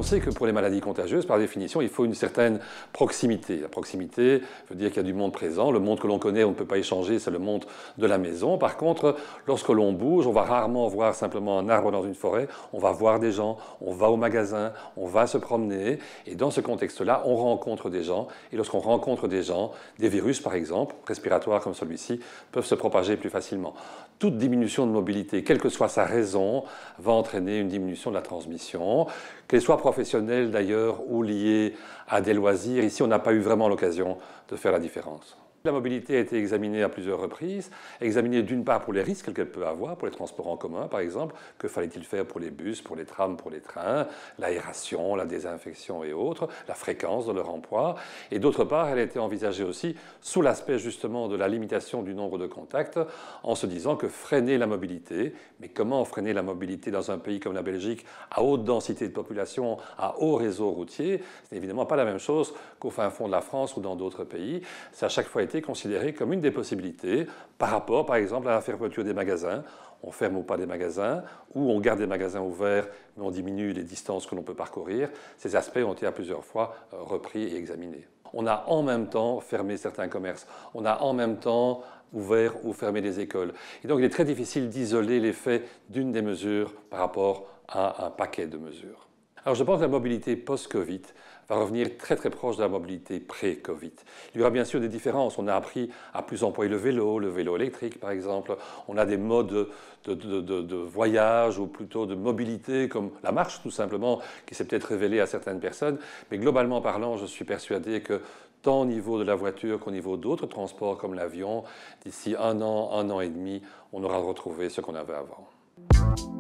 sait que pour les maladies contagieuses, par définition, il faut une certaine proximité. La proximité veut dire qu'il y a du monde présent. Le monde que l'on connaît, on ne peut pas y changer, c'est le monde de la maison. Par contre, lorsque l'on bouge, on va rarement voir simplement un arbre dans une forêt. On va voir des gens, on va au magasin, on va se promener. Et dans ce contexte-là, on rencontre des gens. Et lorsqu'on rencontre des gens, des virus, par exemple, respiratoires comme celui-ci, peuvent se propager plus facilement. Toute diminution de mobilité, quelle que soit sa raison, va entraîner une diminution de la transmission, qu'elle soit professionnelle d'ailleurs ou liée à des loisirs. Ici, on n'a pas eu vraiment l'occasion de faire la différence. La mobilité a été examinée à plusieurs reprises, examinée d'une part pour les risques qu'elle peut avoir, pour les transports en commun par exemple, que fallait-il faire pour les bus, pour les trams, pour les trains, l'aération, la désinfection et autres, la fréquence de leur emploi, et d'autre part elle a été envisagée aussi sous l'aspect justement de la limitation du nombre de contacts, en se disant que freiner la mobilité, mais comment freiner la mobilité dans un pays comme la Belgique, à haute densité de population, à haut réseau routier, ce n'est évidemment pas la même chose qu'au fin fond de la France ou dans d'autres pays, ça a à chaque fois été considéré comme une des possibilités par rapport, par exemple, à la fermeture des magasins. On ferme ou pas des magasins, ou on garde des magasins ouverts, mais on diminue les distances que l'on peut parcourir. Ces aspects ont été à plusieurs fois repris et examinés. On a en même temps fermé certains commerces. On a en même temps ouvert ou fermé des écoles. Et donc il est très difficile d'isoler l'effet d'une des mesures par rapport à un paquet de mesures. Alors je pense que la mobilité post-Covid va revenir très très proche de la mobilité pré-Covid. Il y aura bien sûr des différences. On a appris à plus employer le vélo électrique par exemple. On a des modes de voyage ou plutôt de mobilité comme la marche tout simplement qui s'est peut-être révélée à certaines personnes. Mais globalement parlant, je suis persuadé que tant au niveau de la voiture qu'au niveau d'autres transports comme l'avion, d'ici un an et demi, on aura retrouvé ce qu'on avait avant.